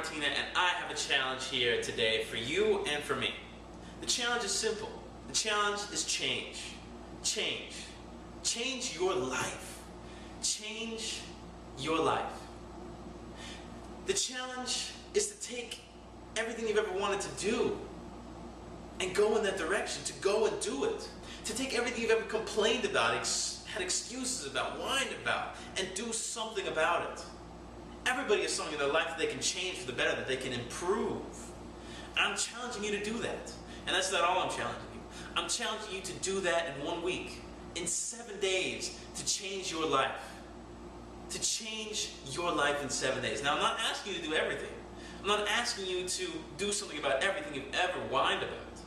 Martina, and I have a challenge here today for you and for me. The challenge is simple. The challenge is change. Change. Change your life. Change your life. The challenge is to take everything you've ever wanted to do and go in that direction, to go and do it. To take everything you've ever complained about, had excuses about, whined about, and do something about it. Everybody has something in their life that they can change for the better, that they can improve. I'm challenging you to do that. And that's not all I'm challenging you. I'm challenging you to do that in 1 week, in 7 days, to change your life. To change your life in 7 days. Now, I'm not asking you to do everything. I'm not asking you to do something about everything you've ever whined about.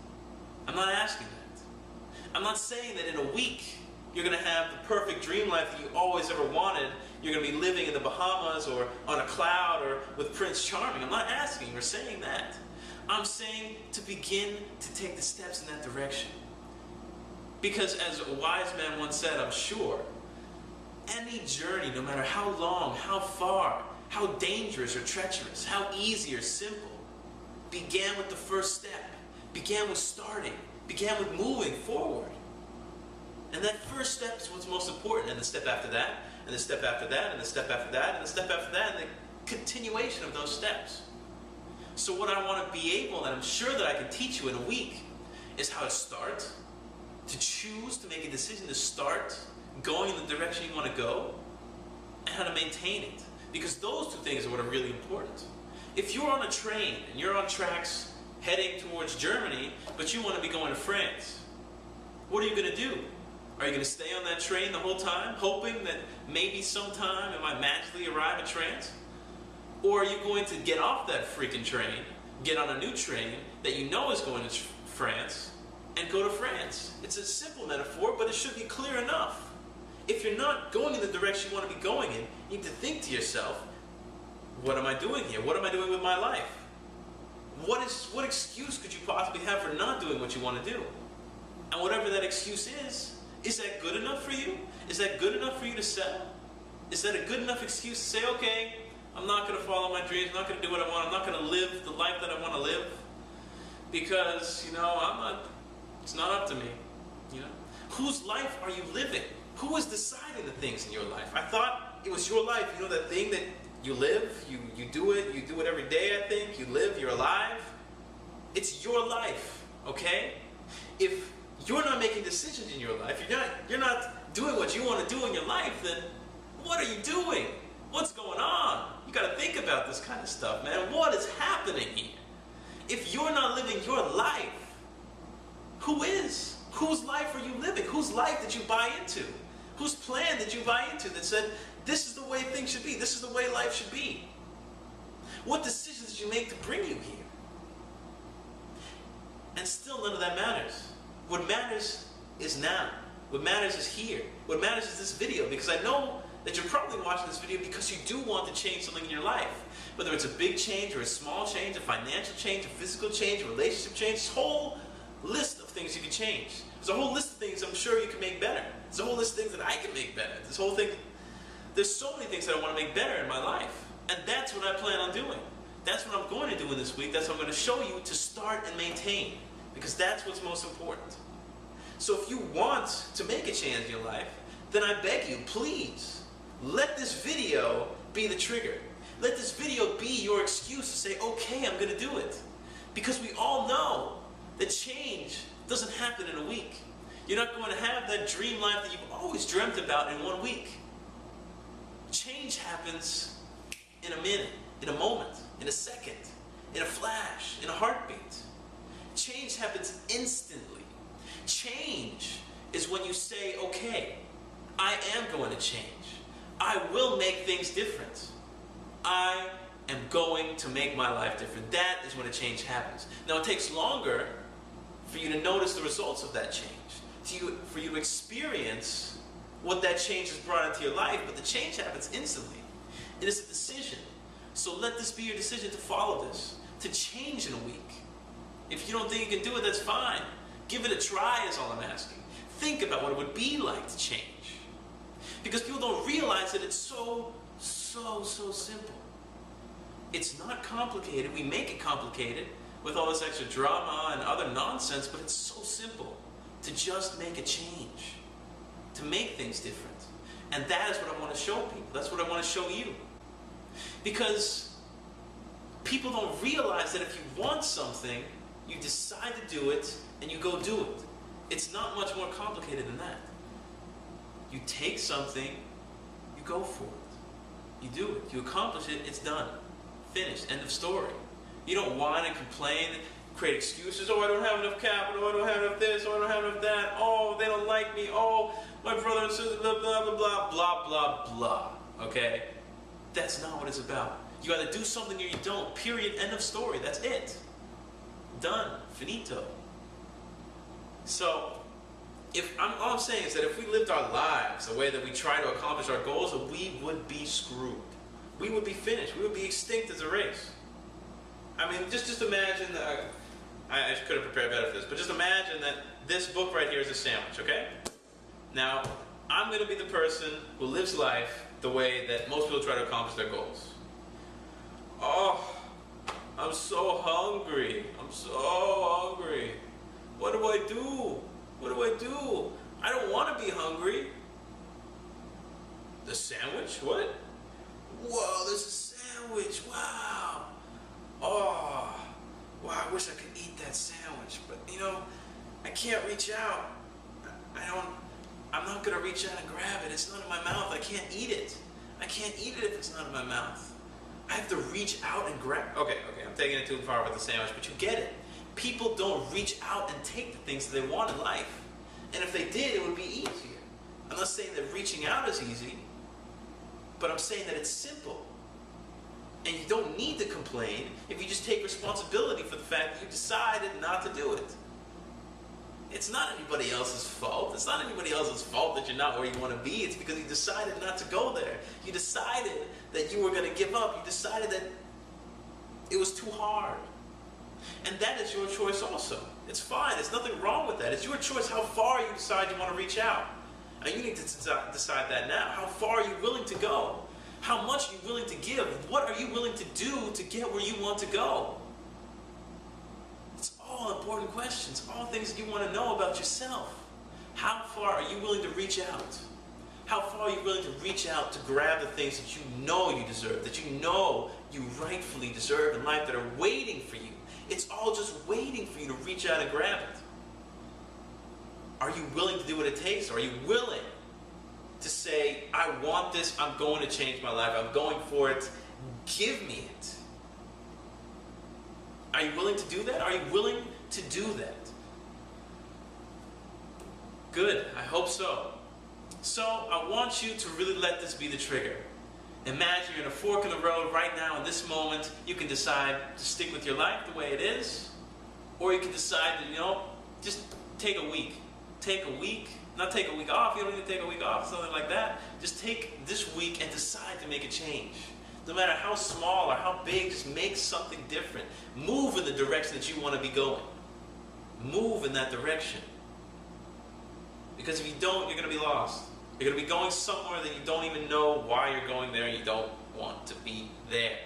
I'm not asking that. I'm not saying that in a week you're going to have the perfect dream life that you always ever wanted. You're going to be living in the Bahamas or on a cloud or with Prince Charming. I'm not asking or saying that. I'm saying to begin to take the steps in that direction. Because as a wise man once said, I'm sure, any journey, no matter how long, how far, how dangerous or treacherous, how easy or simple, began with the first step, began with starting, began with moving forward. And that first step is what's most important, and the step after that, and the step after that, and the step after that, and the step after that, and the continuation of those steps. So what I want to be able, and I'm sure that I can teach you in a week, is how to start, to choose to make a decision to start going in the direction you want to go, and how to maintain it. Because those two things are what are really important. If you're on a train and you're on tracks heading towards Germany, but you want to be going to France, what are you going to do? Are you going to stay on that train the whole time, hoping that maybe sometime it might magically arrive at France? Or are you going to get off that freaking train, get on a new train that you know is going to France, and go to France? It's a simple metaphor, but it should be clear enough. If you're not going in the direction you want to be going in, you need to think to yourself, what am I doing here? What am I doing with my life? What excuse could you possibly have for not doing what you want to do? And whatever that excuse is that good enough for you? Is that good enough for you to settle? Is that a good enough excuse to say, okay, I'm not going to follow my dreams, I'm not going to do what I want, I'm not going to live the life that I want to live, because, it's not up to me, Whose life are you living? Who is deciding the things in your life? I thought it was your life, that thing that you live, you do it every day, I think, you live, you're alive. It's your life, okay? If you're not making decisions in your life, you're not doing what you want to do in your life, then what are you doing? What's going on? You got to think about this kind of stuff, man. What is happening here? If you're not living your life, who is? Whose life are you living? Whose life did you buy into? Whose plan did you buy into that said, this is the way things should be, this is the way life should be? What decisions did you make to bring you here? And still none of that matters. What matters is now. What matters is here. What matters is this video, because I know that you're probably watching this video because you do want to change something in your life. Whether it's a big change or a small change, a financial change, a physical change, a relationship change, this whole list of things you can change. There's a whole list of things I'm sure you can make better. There's a whole list of things that I can make better. This whole thing, there's so many things that I want to make better in my life. And that's what I plan on doing. That's what I'm going to do in this week. That's what I'm going to show you to start and maintain. Because that's what's most important. So if you want to make a change in your life, then I beg you, please, let this video be the trigger. Let this video be your excuse to say, okay, I'm going to do it. Because we all know that change doesn't happen in a week. You're not going to have that dream life that you've always dreamt about in 1 week. Change happens in a minute, in a moment, in a second, in a flash, in a heartbeat. Change happens instantly. Change is when you say, okay, I am going to change. I will make things different. I am going to make my life different. That is when a change happens. Now, it takes longer for you to notice the results of that change, for you to experience what that change has brought into your life, but the change happens instantly. It is a decision. So let this be your decision to follow this, to change in a week. If you don't think you can do it, that's fine. Give it a try is all I'm asking. Think about what it would be like to change. Because people don't realize that it's so simple. It's not complicated. We make it complicated with all this extra drama and other nonsense, but it's so simple to just make a change, to make things different. And that is what I want to show people. That's what I want to show you. Because people don't realize that if you want something, you decide to do it, and you go do it. It's not much more complicated than that. You take something, you go for it. You do it. You accomplish it, it's done. Finished. End of story. You don't whine and complain, create excuses. Oh, I don't have enough capital. I don't have enough this. Oh, I don't have enough that. Oh, they don't like me. Oh, my brother and sister, blah, blah, blah, blah, blah, blah, blah. Okay? That's not what it's about. You either do something or you don't. Period. End of story. That's it. Done. Finito. So, all I'm saying is that if we lived our lives the way that we try to accomplish our goals, we would be screwed. We would be finished. We would be extinct as a race. I mean, just imagine, I could have prepared better for this, but just imagine that this book right here is a sandwich, okay? Now, I'm going to be the person who lives life the way that most people try to accomplish their goals. Oh, I'm so hungry. I'm so hungry. What do I do? What do I do? I don't want to be hungry. The sandwich? What? Whoa, there's a sandwich. Wow. Oh, wow, I wish I could eat that sandwich. But, I can't reach out. I'm not going to reach out and grab it. It's not in my mouth. I can't eat it. I can't eat it if it's not in my mouth. I have to reach out and grab. Okay, I'm taking it too far with the sandwich, but you get it. People don't reach out and take the things that they want in life. And if they did, it would be easier. I'm not saying that reaching out is easy, but I'm saying that it's simple. And you don't need to complain if you just take responsibility for the fact that you decided not to do it. It's not anybody else's fault. It's not anybody else's fault that you're not where you want to be. It's because you decided not to go there. You decided that you were going to give up. You decided that it was too hard. And that is your choice also. It's fine. There's nothing wrong with that. It's your choice how far you decide you want to reach out. And you need to decide that now. How far are you willing to go? How much are you willing to give? What are you willing to do to get where you want to go? It's all important questions, all things that you want to know about yourself. How far are you willing to reach out? How far are you willing to reach out to grab the things that you know you deserve, that you know you rightfully deserve in life, that are waiting for you? It's all just waiting for you to reach out and grab it. Are you willing to do what it takes? Are you willing to say, I want this, I'm going to change my life, I'm going for it, give me it? Are you willing to do that? Are you willing to do that? Good, I hope so. So, I want you to really let this be the trigger. Imagine you're in a fork in the road right now in this moment. You can decide to stick with your life the way it is, or you can decide to, just take a week. Take a week, not take a week off, you don't need to take a week off, something like that. Just take this week and decide to make a change. No matter how small or how big, just make something different. Move in the direction that you want to be going. Move in that direction. Because if you don't, you're going to be lost. You're going to be going somewhere that you don't even know why you're going there, and you don't want to be there.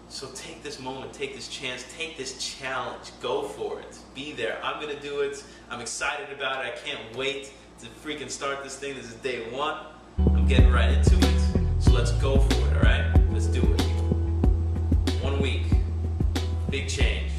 So take this moment, take this chance, take this challenge, go for it. Be there. I'm going to do it. I'm excited about it. I can't wait to freaking start this thing. This is day one. I'm getting right into it. So let's go for it, all right? Let's do it. 1 week. Big change.